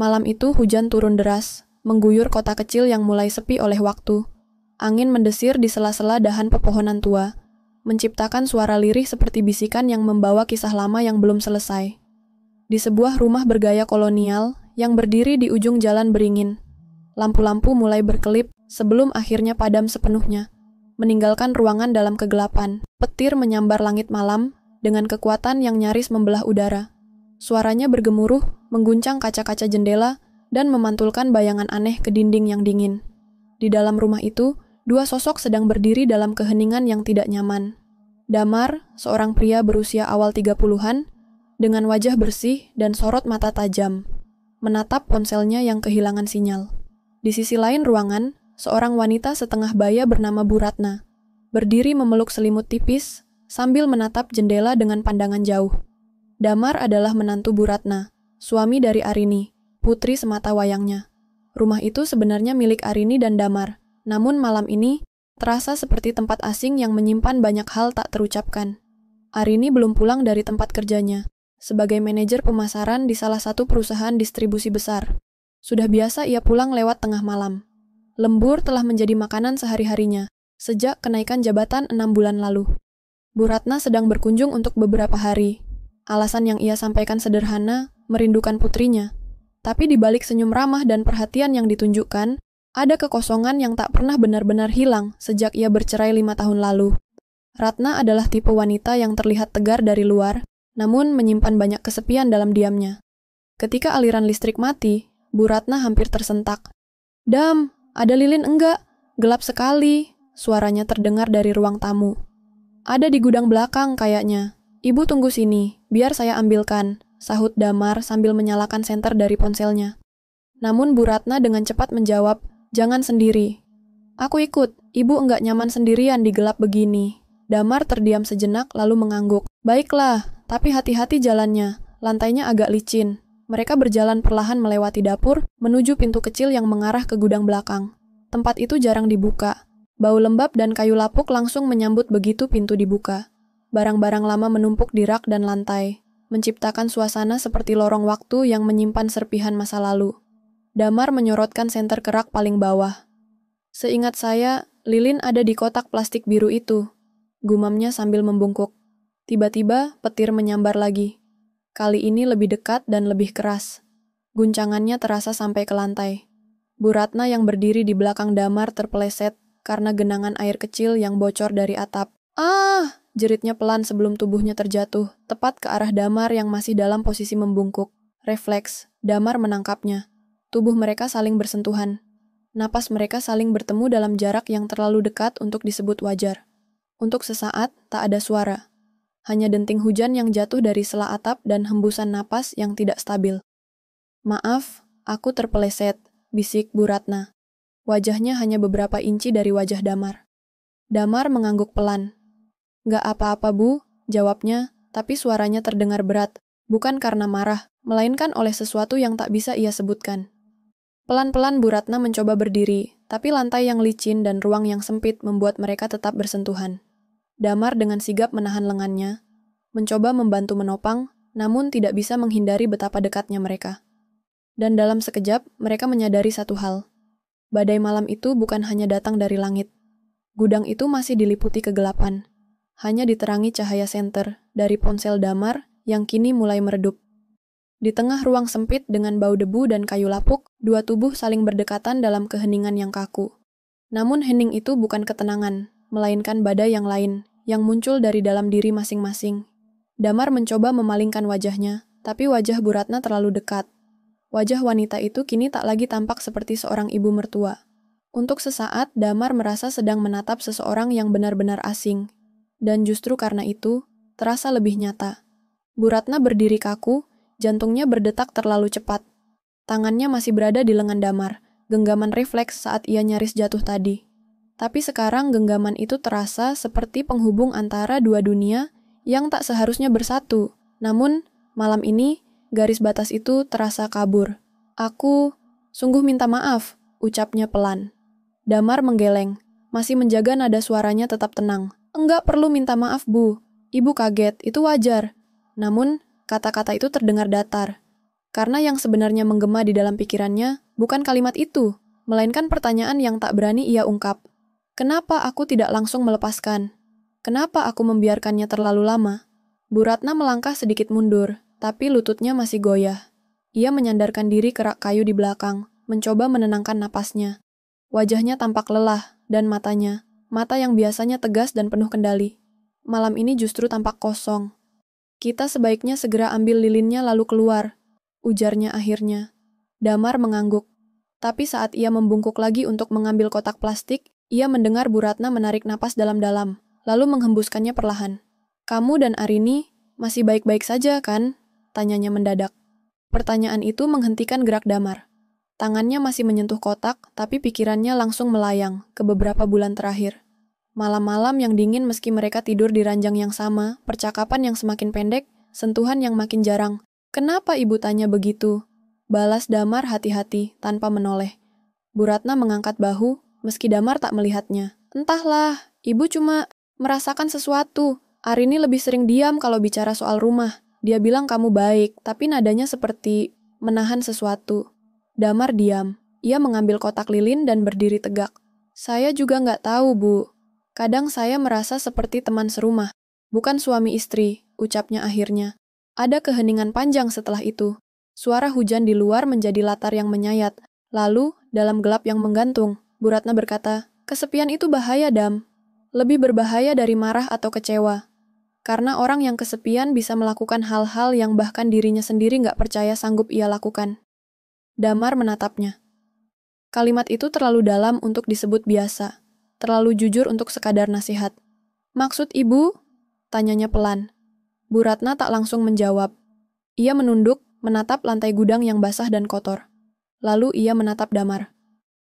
Malam itu hujan turun deras, mengguyur kota kecil yang mulai sepi oleh waktu. Angin mendesir di sela-sela dahan pepohonan tua, menciptakan suara lirih seperti bisikan yang membawa kisah lama yang belum selesai. Di sebuah rumah bergaya kolonial yang berdiri di ujung jalan beringin, lampu-lampu mulai berkelip sebelum akhirnya padam sepenuhnya, meninggalkan ruangan dalam kegelapan. Petir menyambar langit malam dengan kekuatan yang nyaris membelah udara. Suaranya bergemuruh, mengguncang kaca-kaca jendela, dan memantulkan bayangan aneh ke dinding yang dingin. Di dalam rumah itu, dua sosok sedang berdiri dalam keheningan yang tidak nyaman. Damar, seorang pria berusia awal 30-an, dengan wajah bersih dan sorot mata tajam, menatap ponselnya yang kehilangan sinyal. Di sisi lain ruangan, seorang wanita setengah baya bernama Bu Ratna, berdiri memeluk selimut tipis, sambil menatap jendela dengan pandangan jauh. Damar adalah menantu Bu Ratna, suami dari Arini, putri semata wayangnya. Rumah itu sebenarnya milik Arini dan Damar, namun malam ini terasa seperti tempat asing yang menyimpan banyak hal tak terucapkan. Arini belum pulang dari tempat kerjanya, sebagai manajer pemasaran di salah satu perusahaan distribusi besar. Sudah biasa ia pulang lewat tengah malam. Lembur telah menjadi makanan sehari-harinya, sejak kenaikan jabatan 6 bulan lalu. Bu Ratna sedang berkunjung untuk beberapa hari. Alasan yang ia sampaikan sederhana, merindukan putrinya. Tapi di balik senyum ramah dan perhatian yang ditunjukkan, ada kekosongan yang tak pernah benar-benar hilang sejak ia bercerai 5 tahun lalu. Ratna adalah tipe wanita yang terlihat tegar dari luar, namun menyimpan banyak kesepian dalam diamnya. Ketika aliran listrik mati, Bu Ratna hampir tersentak. "Dam, ada lilin enggak? Gelap sekali," suaranya terdengar dari ruang tamu. "Ada di gudang belakang kayaknya. Ibu tunggu sini, biar saya ambilkan," sahut Damar sambil menyalakan senter dari ponselnya. Namun Bu Ratna dengan cepat menjawab, "Jangan sendiri." "Aku ikut, ibu enggak nyaman sendirian di gelap begini." Damar terdiam sejenak lalu mengangguk. "Baiklah, tapi hati-hati jalannya, lantainya agak licin." Mereka berjalan perlahan melewati dapur, menuju pintu kecil yang mengarah ke gudang belakang. Tempat itu jarang dibuka. Bau lembab dan kayu lapuk langsung menyambut begitu pintu dibuka. Barang-barang lama menumpuk di rak dan lantai, menciptakan suasana seperti lorong waktu yang menyimpan serpihan masa lalu. Damar menyorotkan senter ke rak paling bawah. "Seingat saya, lilin ada di kotak plastik biru itu," gumamnya sambil membungkuk. Tiba-tiba, petir menyambar lagi. Kali ini lebih dekat dan lebih keras. Guncangannya terasa sampai ke lantai. Bu Ratna yang berdiri di belakang Damar terpeleset karena genangan air kecil yang bocor dari atap. "Ah!" jeritnya pelan sebelum tubuhnya terjatuh, tepat ke arah Damar yang masih dalam posisi membungkuk. Refleks, Damar menangkapnya. Tubuh mereka saling bersentuhan. Napas mereka saling bertemu dalam jarak yang terlalu dekat untuk disebut wajar. Untuk sesaat, tak ada suara. Hanya denting hujan yang jatuh dari sela atap dan hembusan napas yang tidak stabil. "Maaf, aku terpeleset," bisik Bu Ratna. Wajahnya hanya beberapa inci dari wajah Damar. Damar mengangguk pelan. "Gak apa-apa, Bu," jawabnya, tapi suaranya terdengar berat, bukan karena marah, melainkan oleh sesuatu yang tak bisa ia sebutkan. Pelan-pelan Bu Ratna mencoba berdiri, tapi lantai yang licin dan ruang yang sempit membuat mereka tetap bersentuhan. Damar dengan sigap menahan lengannya, mencoba membantu menopang, namun tidak bisa menghindari betapa dekatnya mereka. Dan dalam sekejap, mereka menyadari satu hal. Badai malam itu bukan hanya datang dari langit. Gudang itu masih diliputi kegelapan. Hanya diterangi cahaya senter dari ponsel Damar yang kini mulai meredup. Di tengah ruang sempit dengan bau debu dan kayu lapuk, dua tubuh saling berdekatan dalam keheningan yang kaku. Namun hening itu bukan ketenangan, melainkan badai yang lain, yang muncul dari dalam diri masing-masing. Damar mencoba memalingkan wajahnya, tapi wajah Bu Ratna terlalu dekat. Wajah wanita itu kini tak lagi tampak seperti seorang ibu mertua. Untuk sesaat, Damar merasa sedang menatap seseorang yang benar-benar asing. Dan justru karena itu, terasa lebih nyata. Bu Ratna berdiri kaku, jantungnya berdetak terlalu cepat. Tangannya masih berada di lengan Damar, genggaman refleks saat ia nyaris jatuh tadi. Tapi sekarang genggaman itu terasa seperti penghubung antara dua dunia yang tak seharusnya bersatu. Namun, malam ini, garis batas itu terasa kabur. "Aku sungguh minta maaf," ucapnya pelan. Damar menggeleng, masih menjaga nada suaranya tetap tenang. "Enggak perlu minta maaf, Bu. Ibu kaget, itu wajar." Namun, kata-kata itu terdengar datar. Karena yang sebenarnya menggema di dalam pikirannya bukan kalimat itu, melainkan pertanyaan yang tak berani ia ungkap. Kenapa aku tidak langsung melepaskan? Kenapa aku membiarkannya terlalu lama? Bu Ratna melangkah sedikit mundur, tapi lututnya masih goyah. Ia menyandarkan diri ke rak kayu di belakang, mencoba menenangkan napasnya. Wajahnya tampak lelah, dan matanya, mata yang biasanya tegas dan penuh kendali, malam ini justru tampak kosong. Kita sebaiknya segera ambil lilinnya lalu keluar, ujarnya akhirnya. Damar mengangguk. Tapi saat ia membungkuk lagi untuk mengambil kotak plastik, ia mendengar Bu Ratna menarik napas dalam-dalam, lalu menghembuskannya perlahan. Kamu dan Arini masih baik-baik saja, kan? Tanyanya mendadak. Pertanyaan itu menghentikan gerak Damar. Tangannya masih menyentuh kotak, tapi pikirannya langsung melayang ke beberapa bulan terakhir. Malam-malam yang dingin meski mereka tidur di ranjang yang sama, percakapan yang semakin pendek, sentuhan yang makin jarang. Kenapa ibu tanya begitu? Balas Damar hati-hati, tanpa menoleh. Bu Ratna mengangkat bahu, meski Damar tak melihatnya. Entahlah, ibu cuma merasakan sesuatu. Arini lebih sering diam kalau bicara soal rumah. Dia bilang kamu baik, tapi nadanya seperti menahan sesuatu. Damar diam. Ia mengambil kotak lilin dan berdiri tegak. Saya juga nggak tahu, Bu. Kadang saya merasa seperti teman serumah. Bukan suami istri, ucapnya akhirnya. Ada keheningan panjang setelah itu. Suara hujan di luar menjadi latar yang menyayat. Lalu, dalam gelap yang menggantung, Bu Ratna berkata, kesepian itu bahaya, Dam. Lebih berbahaya dari marah atau kecewa. Karena orang yang kesepian bisa melakukan hal-hal yang bahkan dirinya sendiri nggak percaya sanggup ia lakukan. Damar menatapnya. Kalimat itu terlalu dalam untuk disebut biasa, terlalu jujur untuk sekadar nasihat. Maksud ibu? Tanyanya pelan. Bu Ratna tak langsung menjawab. Ia menunduk, menatap lantai gudang yang basah dan kotor. Lalu ia menatap Damar.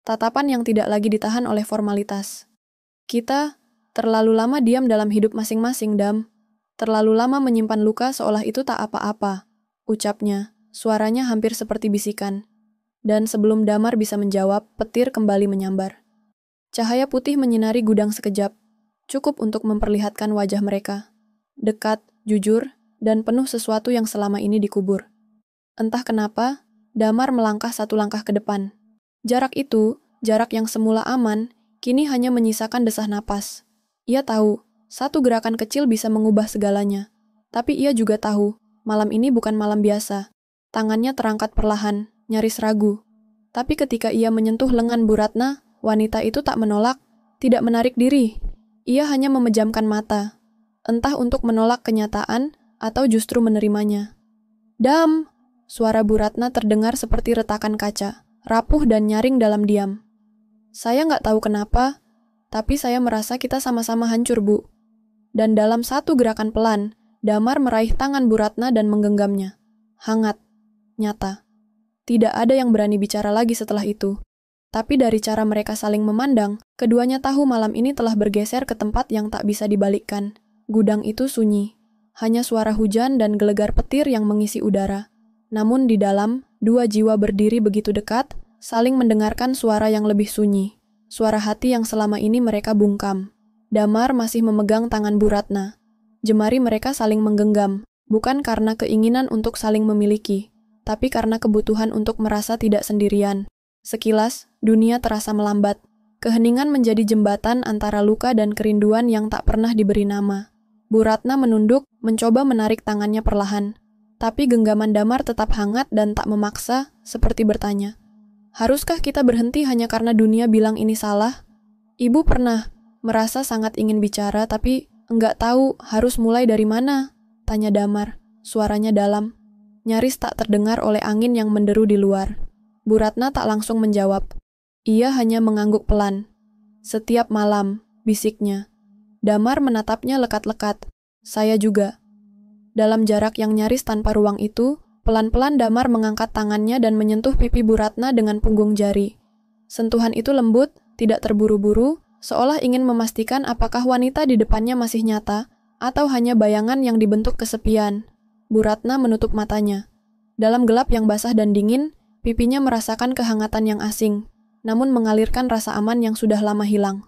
Tatapan yang tidak lagi ditahan oleh formalitas. Kita terlalu lama diam dalam hidup masing-masing, Dam. Terlalu lama menyimpan luka seolah itu tak apa-apa, ucapnya, suaranya hampir seperti bisikan. Dan sebelum Damar bisa menjawab, petir kembali menyambar. Cahaya putih menyinari gudang sekejap, cukup untuk memperlihatkan wajah mereka. Dekat, jujur, dan penuh sesuatu yang selama ini dikubur. Entah kenapa, Damar melangkah satu langkah ke depan. Jarak itu, jarak yang semula aman, kini hanya menyisakan desah napas. Ia tahu, satu gerakan kecil bisa mengubah segalanya. Tapi ia juga tahu, malam ini bukan malam biasa. Tangannya terangkat perlahan, nyaris ragu. Tapi ketika ia menyentuh lengan Bu Ratna, wanita itu tak menolak, tidak menarik diri. Ia hanya memejamkan mata. Entah untuk menolak kenyataan, atau justru menerimanya. Dam! Suara Bu Ratna terdengar seperti retakan kaca, rapuh dan nyaring dalam diam. Saya nggak tahu kenapa, tapi saya merasa kita sama-sama hancur, Bu. Dan dalam satu gerakan pelan, Damar meraih tangan Bu Ratna dan menggenggamnya. Hangat, nyata. Tidak ada yang berani bicara lagi setelah itu. Tapi dari cara mereka saling memandang, keduanya tahu malam ini telah bergeser ke tempat yang tak bisa dibalikkan. Gudang itu sunyi. Hanya suara hujan dan gelegar petir yang mengisi udara. Namun di dalam, dua jiwa berdiri begitu dekat, saling mendengarkan suara yang lebih sunyi. Suara hati yang selama ini mereka bungkam. Damar masih memegang tangan Bu Ratna. Jemari mereka saling menggenggam, bukan karena keinginan untuk saling memiliki, tapi karena kebutuhan untuk merasa tidak sendirian. Sekilas, dunia terasa melambat. Keheningan menjadi jembatan antara luka dan kerinduan yang tak pernah diberi nama. Bu Ratna menunduk, mencoba menarik tangannya perlahan. Tapi genggaman Damar tetap hangat dan tak memaksa, seperti bertanya. Haruskah kita berhenti hanya karena dunia bilang ini salah? Ibu pernah merasa sangat ingin bicara, tapi enggak tahu harus mulai dari mana, tanya Damar, suaranya dalam. Nyaris tak terdengar oleh angin yang menderu di luar. Bu Ratna tak langsung menjawab. Ia hanya mengangguk pelan. Setiap malam, bisiknya. Damar menatapnya lekat-lekat. Saya juga. Dalam jarak yang nyaris tanpa ruang itu, pelan-pelan Damar mengangkat tangannya dan menyentuh pipi Bu Ratna dengan punggung jari. Sentuhan itu lembut, tidak terburu-buru, seolah ingin memastikan apakah wanita di depannya masih nyata, atau hanya bayangan yang dibentuk kesepian. Bu Ratna menutup matanya. Dalam gelap yang basah dan dingin, pipinya merasakan kehangatan yang asing, namun mengalirkan rasa aman yang sudah lama hilang.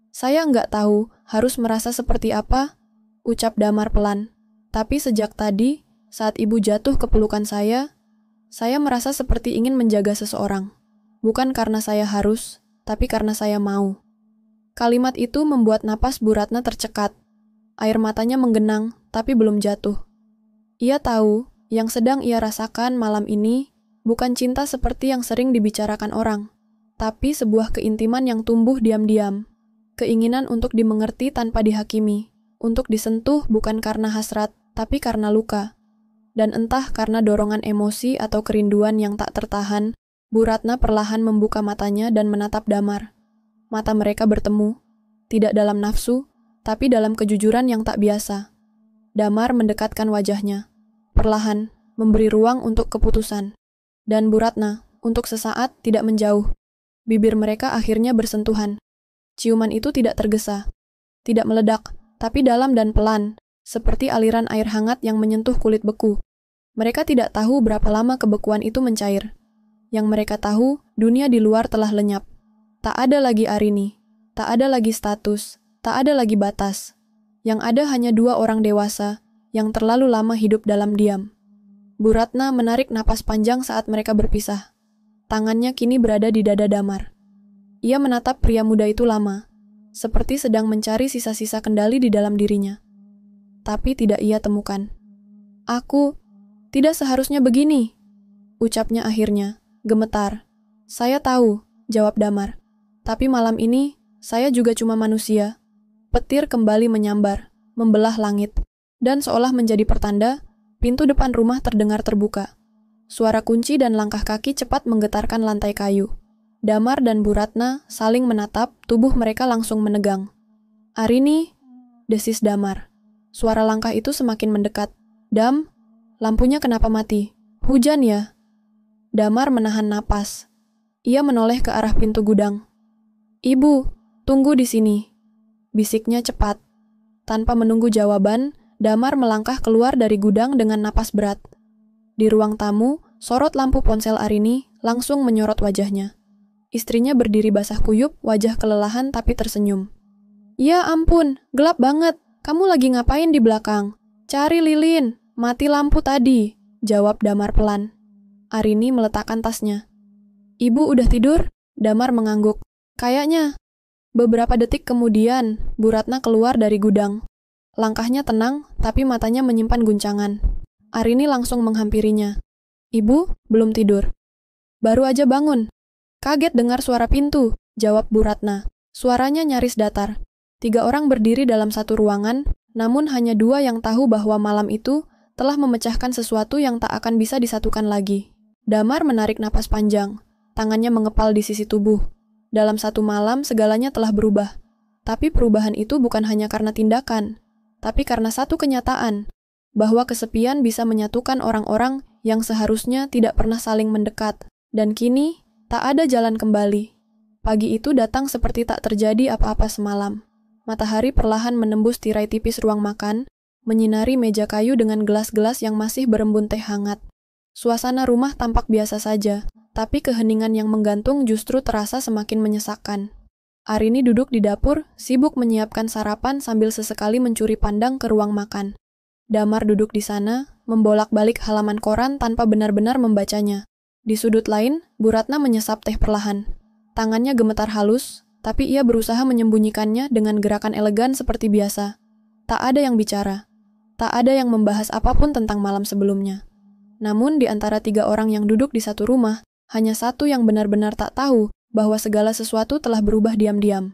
Saya nggak tahu harus merasa seperti apa, ucap Damar pelan. Tapi sejak tadi, saat ibu jatuh ke pelukan saya, Saya merasa seperti ingin menjaga seseorang. Bukan karena saya harus, tapi karena saya mau. Kalimat itu membuat napas Bu Ratna tercekat. Air matanya menggenang, tapi belum jatuh. Ia tahu, yang sedang ia rasakan malam ini bukan cinta seperti yang sering dibicarakan orang, tapi sebuah keintiman yang tumbuh diam-diam. Keinginan untuk dimengerti tanpa dihakimi, untuk disentuh bukan karena hasrat, tapi karena luka. Dan entah karena dorongan emosi atau kerinduan yang tak tertahan, Bu Ratna perlahan membuka matanya dan menatap Damar. Mata mereka bertemu, tidak dalam nafsu, tapi dalam kejujuran yang tak biasa. Damar mendekatkan wajahnya, perlahan, memberi ruang untuk keputusan. Dan Bu Ratna, untuk sesaat, tidak menjauh. Bibir mereka akhirnya bersentuhan. Ciuman itu tidak tergesa, tidak meledak, tapi dalam dan pelan, seperti aliran air hangat yang menyentuh kulit beku. Mereka tidak tahu berapa lama kebekuan itu mencair. Yang mereka tahu, dunia di luar telah lenyap. Tak ada lagi Arini, tak ada lagi status, tak ada lagi batas. Yang ada hanya dua orang dewasa, yang terlalu lama hidup dalam diam. Bu Ratna menarik napas panjang saat mereka berpisah. Tangannya kini berada di dada Damar. Ia menatap pria muda itu lama, seperti sedang mencari sisa-sisa kendali di dalam dirinya. Tapi tidak ia temukan. Aku tidak seharusnya begini, ucapnya akhirnya, gemetar. Saya tahu, jawab Damar. Tapi malam ini, saya juga cuma manusia. Petir kembali menyambar, membelah langit. Dan seolah menjadi pertanda, pintu depan rumah terdengar terbuka. Suara kunci dan langkah kaki cepat menggetarkan lantai kayu. Damar dan Bu Ratna saling menatap, tubuh mereka langsung menegang. Arini, desis Damar. Suara langkah itu semakin mendekat. Dam, lampunya kenapa mati? Hujan ya? Damar menahan napas. Ia menoleh ke arah pintu gudang. Ibu, tunggu di sini, bisiknya cepat. Tanpa menunggu jawaban, Damar melangkah keluar dari gudang dengan napas berat. Di ruang tamu, sorot lampu ponsel Arini langsung menyorot wajahnya. Istrinya berdiri basah kuyup, wajah kelelahan tapi tersenyum. Ya ampun, gelap banget. Kamu lagi ngapain di belakang? Cari lilin, mati lampu tadi, jawab Damar pelan. Arini meletakkan tasnya. Ibu udah tidur? Damar mengangguk. Kayaknya. Beberapa detik kemudian, Bu Ratna keluar dari gudang. Langkahnya tenang, tapi matanya menyimpan guncangan. Arini langsung menghampirinya. Ibu, belum tidur. Baru aja bangun. Kaget dengar suara pintu, jawab Bu Ratna. Suaranya nyaris datar. 3 orang berdiri dalam satu ruangan, namun hanya 2 yang tahu bahwa malam itu telah memecahkan sesuatu yang tak akan bisa disatukan lagi. Damar menarik napas panjang, tangannya mengepal di sisi tubuh. Dalam satu malam segalanya telah berubah. Tapi perubahan itu bukan hanya karena tindakan, tapi karena satu kenyataan, bahwa kesepian bisa menyatukan orang-orang yang seharusnya tidak pernah saling mendekat. Dan kini, tak ada jalan kembali. Pagi itu datang seperti tak terjadi apa-apa semalam. Matahari perlahan menembus tirai tipis ruang makan, menyinari meja kayu dengan gelas-gelas yang masih berembun teh hangat. Suasana rumah tampak biasa saja, tapi keheningan yang menggantung justru terasa semakin menyesakkan. Arini duduk di dapur, sibuk menyiapkan sarapan sambil sesekali mencuri pandang ke ruang makan. Damar duduk di sana, membolak-balik halaman koran tanpa benar-benar membacanya. Di sudut lain, Bu Ratna menyesap teh perlahan. Tangannya gemetar halus, tapi ia berusaha menyembunyikannya dengan gerakan elegan seperti biasa. Tak ada yang bicara. Tak ada yang membahas apapun tentang malam sebelumnya. Namun di antara 3 orang yang duduk di satu rumah, hanya satu yang benar-benar tak tahu bahwa segala sesuatu telah berubah diam-diam.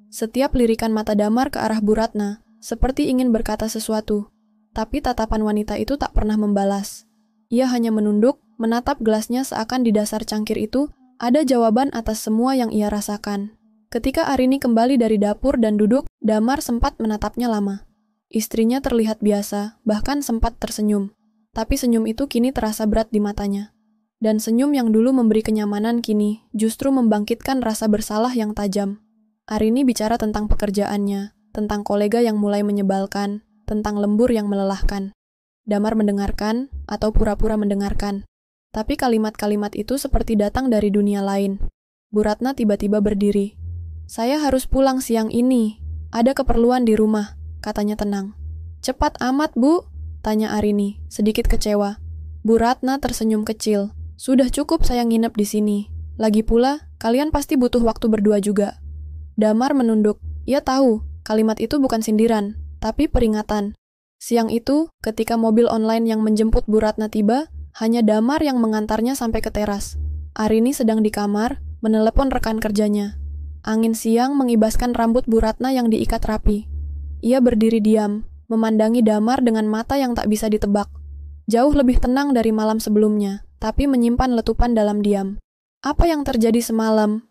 Setiap lirikan mata Damar ke arah Bu Ratna, seperti ingin berkata sesuatu. Tapi tatapan wanita itu tak pernah membalas. Ia hanya menunduk, menatap gelasnya seakan di dasar cangkir itu ada jawaban atas semua yang ia rasakan. Ketika Arini kembali dari dapur dan duduk, Damar sempat menatapnya lama. Istrinya terlihat biasa, bahkan sempat tersenyum. Tapi senyum itu kini terasa berat di matanya. Dan senyum yang dulu memberi kenyamanan kini justru membangkitkan rasa bersalah yang tajam. Arini bicara tentang pekerjaannya, tentang kolega yang mulai menyebalkan, tentang lembur yang melelahkan. Damar mendengarkan, atau pura-pura mendengarkan. Tapi kalimat-kalimat itu seperti datang dari dunia lain. Bu Ratna tiba-tiba berdiri. Saya harus pulang siang ini. Ada keperluan di rumah, katanya tenang. Cepat amat, Bu, tanya Arini, sedikit kecewa. Bu Ratna tersenyum kecil. Sudah cukup saya nginep di sini. Lagi pula, kalian pasti butuh waktu berdua juga. Damar menunduk. Ia tahu, kalimat itu bukan sindiran, tapi peringatan. Siang itu, ketika mobil online yang menjemput Bu Ratna tiba, hanya Damar yang mengantarnya sampai ke teras. Arini sedang di kamar, menelepon rekan kerjanya. Angin siang mengibaskan rambut Bu Ratna yang diikat rapi. Ia berdiri diam, memandangi Damar dengan mata yang tak bisa ditebak. Jauh lebih tenang dari malam sebelumnya, tapi menyimpan letupan dalam diam. Apa yang terjadi semalam?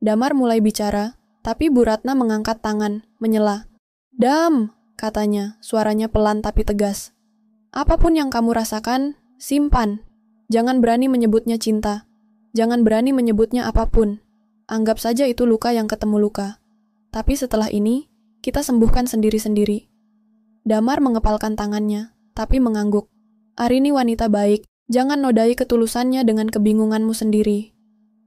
Damar mulai bicara, tapi Bu Ratna mengangkat tangan, menyela. Dam, katanya, suaranya pelan tapi tegas. Apapun yang kamu rasakan, simpan. Jangan berani menyebutnya cinta. Jangan berani menyebutnya apapun. Anggap saja itu luka yang ketemu luka. Tapi setelah ini, kita sembuhkan sendiri-sendiri. Damar mengepalkan tangannya, tapi mengangguk. Arini wanita baik, jangan nodai ketulusannya dengan kebingunganmu sendiri.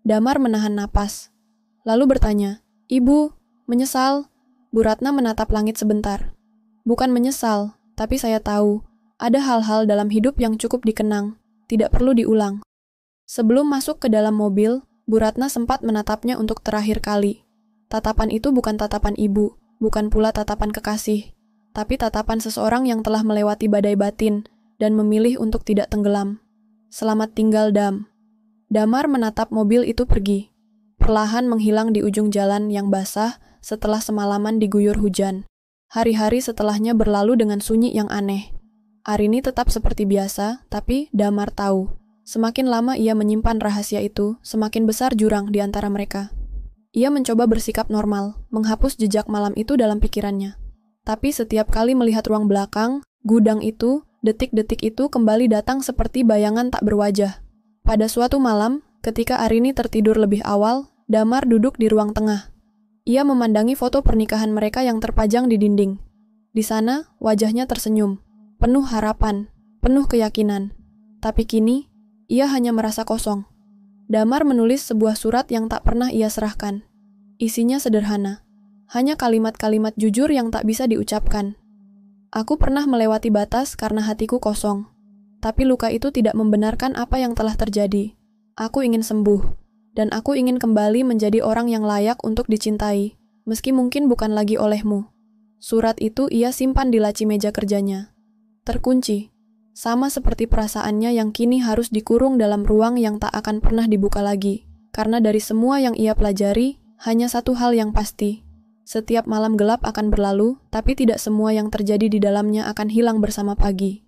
Damar menahan napas. Lalu bertanya, Ibu, menyesal? Bu Ratna menatap langit sebentar. Bukan menyesal, tapi saya tahu, ada hal-hal dalam hidup yang cukup dikenang, tidak perlu diulang. Sebelum masuk ke dalam mobil, Bu Ratna sempat menatapnya untuk terakhir kali. Tatapan itu bukan tatapan ibu, bukan pula tatapan kekasih, tapi tatapan seseorang yang telah melewati badai batin dan memilih untuk tidak tenggelam. Selamat tinggal, Dam. Damar menatap mobil itu pergi. Perlahan menghilang di ujung jalan yang basah setelah semalaman diguyur hujan. Hari-hari setelahnya berlalu dengan sunyi yang aneh. Arini tetap seperti biasa, tapi Damar tahu. Semakin lama ia menyimpan rahasia itu, semakin besar jurang di antara mereka. Ia mencoba bersikap normal, menghapus jejak malam itu dalam pikirannya. Tapi setiap kali melihat ruang belakang, gudang itu, detik-detik itu kembali datang seperti bayangan tak berwajah. Pada suatu malam, ketika Arini tertidur lebih awal, Damar duduk di ruang tengah. Ia memandangi foto pernikahan mereka yang terpajang di dinding. Di sana, wajahnya tersenyum, penuh harapan, penuh keyakinan. Tapi kini, ia hanya merasa kosong. Damar menulis sebuah surat yang tak pernah ia serahkan. Isinya sederhana, hanya kalimat-kalimat jujur yang tak bisa diucapkan. Aku pernah melewati batas karena hatiku kosong. Tapi luka itu tidak membenarkan apa yang telah terjadi. Aku ingin sembuh, dan aku ingin kembali menjadi orang yang layak untuk dicintai, meski mungkin bukan lagi olehmu. Surat itu ia simpan di laci meja kerjanya. Terkunci, sama seperti perasaannya yang kini harus dikurung dalam ruang yang tak akan pernah dibuka lagi. Karena dari semua yang ia pelajari, hanya satu hal yang pasti. Setiap malam gelap akan berlalu, tapi tidak semua yang terjadi di dalamnya akan hilang bersama pagi.